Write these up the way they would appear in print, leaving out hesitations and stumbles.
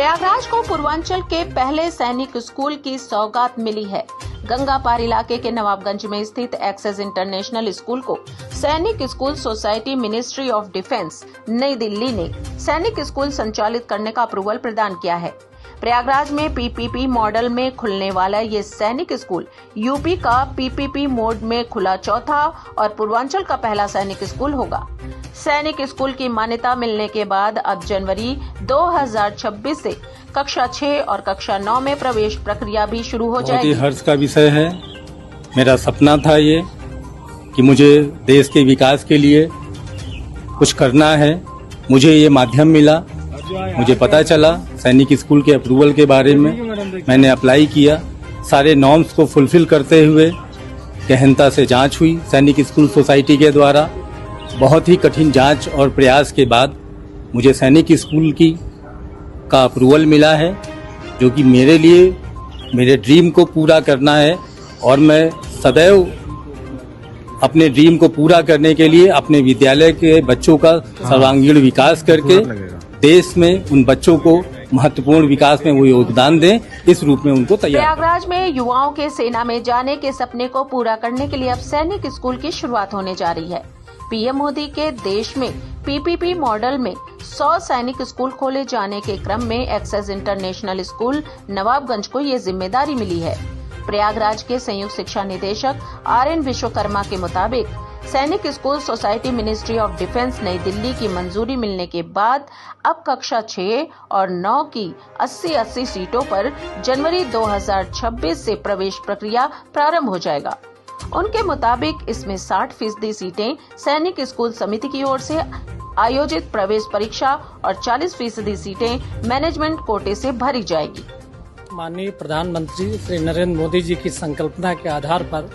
प्रयागराज को पूर्वांचल के पहले सैनिक स्कूल की सौगात मिली है। गंगा पार इलाके के नवाबगंज में स्थित एक्सेस इंटरनेशनल स्कूल को सैनिक school society ministry of defence नई दिल्ली ने सैनिक स्कूल संचालित करने का अप्रूवल प्रदान किया है। प्रयागराज में पीपीपी मॉडल में खुलने वाला ये सैनिक स्कूल यूपी का पीपीपी मोड में खुला चौथा और पूर्वांचल का पहला सैनिक स्कूल होगा। सैनिक स्कूल की मान्यता मिलने के बाद अब जनवरी 2026 से कक्षा 6 और कक्षा 9 में प्रवेश प्रक्रिया भी शुरू हो जाएगी। बहुत ही हर्ष का विषय है। मेरा सपना था ये कि मुझे देश के विकास के लिए कुछ करना है। मुझे ये माध्यम मिला, मुझे पता चला सैनिक स्कूल के अप्रूवल के बारे में। मैंने अप्लाई किया, सारे नॉर्म्स को फुलफिल करते हुए गहनता से जांच हुई सैनिक स्कूल सोसाइटी के द्वारा। बहुत ही कठिन जांच और प्रयास के बाद मुझे सैनिक स्कूल का अप्रूवल मिला है, जो कि मेरे लिए मेरे ड्रीम को पूरा करना है और मैं सदैव अपने ड्रीम को पूरा करने के लिए अपने विद्यालय के बच्चों का सर्वांगीण विकास करके देश में उन बच्चों को महत्वपूर्ण विकास में वो योगदान दें, इस रूप में उनको तैयार। प्रयागराज में युवाओं के सेना में जाने के सपने को पूरा करने के लिए अब सैनिक स्कूल की शुरुआत होने जा रही है। पीएम मोदी के देश में पीपीपी मॉडल में 100 सैनिक स्कूल खोले जाने के क्रम में एक्सेस इंटरनेशनल स्कूल नवाबगंज को ये जिम्मेदारी मिली है। प्रयागराज के संयुक्त शिक्षा निदेशक RN विश्वकर्मा के मुताबिक सैनिक school society ministry of defence नई दिल्ली की मंजूरी मिलने के बाद अब कक्षा 6 और 9 की 80-80 सीटों पर जनवरी 2026 से प्रवेश प्रक्रिया प्रारंभ हो जाएगा। उनके मुताबिक इसमें 60% सीटें सैनिक स्कूल समिति की ओर से आयोजित प्रवेश परीक्षा और 40% सीटें मैनेजमेंट कोटे से भरी जाएगी। माननीय प्रधानमंत्री श्री नरेंद्र मोदी जी की संकल्पना के आधार पर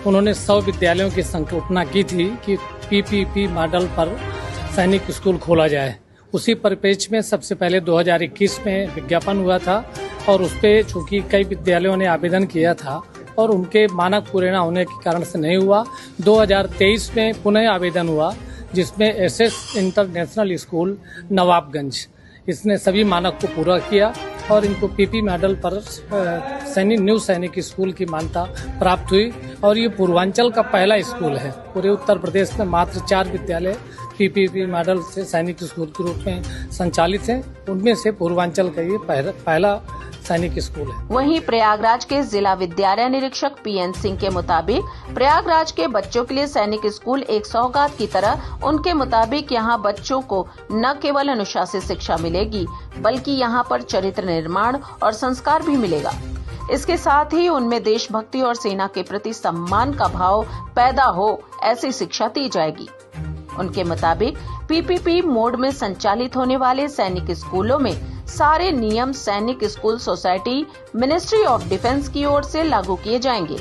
उन्होंने 100 विद्यालयों की संकल्पना की थी कि पीपीपी मॉडल पर सैनिक स्कूल खोला जाए। उसी परिप्रेक्ष्य में सबसे पहले 2021 में विज्ञापन हुआ था और उस पे चूंकि कई विद्यालयों ने आवेदन किया था और उनके मानक पूरे न होने के कारण से नहीं हुआ। 2023 में पुनः आवेदन हुआ, जिसमें एसएस इंटरनेशनल स्कूल नवाबगंज इसने सभी मानक को पूरा किया और इनको पीपी मॉडल पर न्यू सैनिक स्कूल की मान्यता प्राप्त हुई और ये पूर्वांचल का पहला स्कूल है। पूरे उत्तर प्रदेश में मात्र 4 विद्यालय पीपीपी मॉडल से सैनिक स्कूल के रूप में संचालित हैं। उनमें से पूर्वांचल का ये पहला सैनिक स्कूल है। वहीं प्रयागराज के जिला विद्यालय निरीक्षक PN सिंह के मुताबिक प्रयागराज के बच्चों के लिए सैनिक स्कूल एक सौगात की तरह। उनके मुताबिक यहाँ बच्चों को न केवल अनुशासित शिक्षा मिलेगी, बल्कि यहाँ पर चरित्र निर्माण और संस्कार भी मिलेगा। इसके साथ ही उनमें देशभक्ति और सेना के प्रति सम्मान का भाव पैदा हो, ऐसी शिक्षा दी जाएगी। उनके मुताबिक पीपीपी मोड में संचालित होने वाले सैनिक स्कूलों में सारे नियम सैनिक school society ministry of defence की ओर से लागू किए जाएंगे।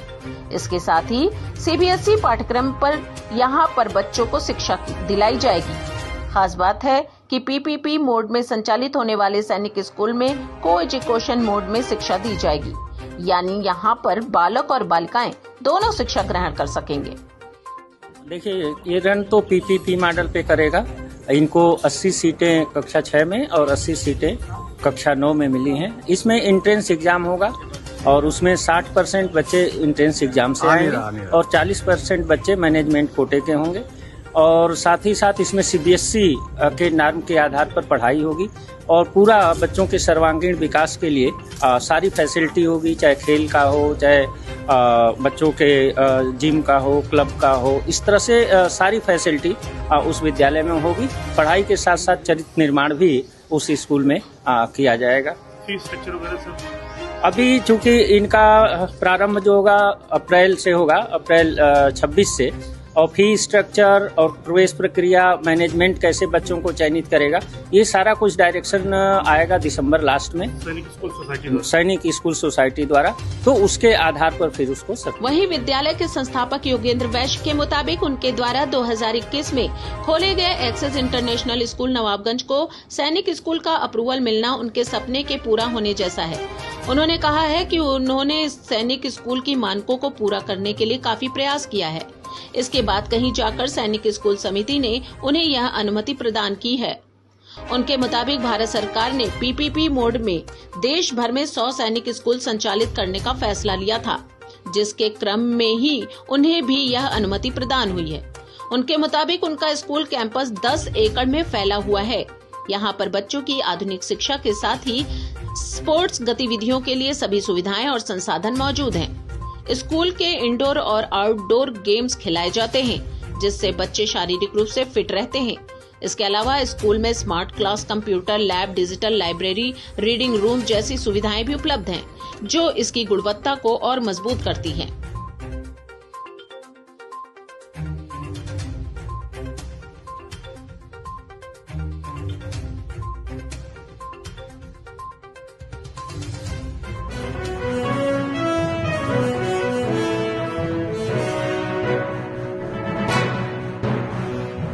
इसके साथ ही CBSE पाठ्यक्रम पर यहाँ पर बच्चों को शिक्षा दिलाई जाएगी। खास बात है कि पीपीपी मोड में संचालित होने वाले सैनिक स्कूल में को-एजुकेशन मोड में शिक्षा दी जाएगी, यानी यहाँ पर बालक और बालिकाएं दोनों शिक्षा ग्रहण कर सकेंगे। देखिए, ये रन तो पीपीपी मॉडल पे करेगा। इनको 80 सीटें कक्षा 6 में और 80 सीटें कक्षा 9 में मिली हैं। इसमें एंट्रेंस एग्जाम होगा और उसमें 60% बच्चे एंट्रेंस एग्जाम से आएंगे और 40% बच्चे मैनेजमेंट कोटे के होंगे और साथ ही साथ इसमें CBSE के नॉर्म के आधार पर पढ़ाई होगी और पूरा बच्चों के सर्वांगीण विकास के लिए सारी फैसिलिटी होगी, चाहे खेल का हो, चाहे बच्चों के जिम का हो, क्लब का हो। इस तरह से सारी फैसिलिटी उस विद्यालय में होगी। पढ़ाई के साथ साथ चरित्र निर्माण भी उस स्कूल में किया जाएगा। फीस स्ट्रक्चर वगैरह सब अभी चूंकि इनका प्रारंभ जो होगा अप्रैल से होगा, अप्रैल 26 से, और फी स्ट्रक्चर और प्रवेश प्रक्रिया, मैनेजमेंट कैसे बच्चों को चयनित करेगा, ये सारा कुछ डायरेक्शन आएगा दिसंबर लास्ट में सैनिक स्कूल सोसाइटी द्वारा। तो उसके आधार पर फिर उसको वहीं विद्यालय के संस्थापक योगेंद्र वैश्य के मुताबिक उनके द्वारा 2021 में खोले गए एक्सेस इंटरनेशनल स्कूल नवाबगंज को सैनिक स्कूल का अप्रूवल मिलना उनके सपने के पूरा होने जैसा है। उन्होंने कहा है कि उन्होंने सैनिक स्कूल की मानकों को पूरा करने के लिए काफी प्रयास किया है। इसके बाद कहीं जाकर सैनिक स्कूल समिति ने उन्हें यह अनुमति प्रदान की है। उनके मुताबिक भारत सरकार ने पीपीपी मोड में देश भर में 100 सैनिक स्कूल संचालित करने का फैसला लिया था, जिसके क्रम में ही उन्हें भी यह अनुमति प्रदान हुई है। उनके मुताबिक उनका स्कूल कैंपस 10 एकड़ में फैला हुआ है। यहाँ पर बच्चों की आधुनिक शिक्षा के साथ ही स्पोर्ट्स गतिविधियों के लिए सभी सुविधाएं और संसाधन मौजूद हैं। स्कूल के इंडोर और आउटडोर गेम्स खिलाए जाते हैं, जिससे बच्चे शारीरिक रूप से फिट रहते हैं। इसके अलावा स्कूल में smart class, computer lab, digital library, reading room जैसी सुविधाएं भी उपलब्ध हैं, जो इसकी गुणवत्ता को और मजबूत करती हैं।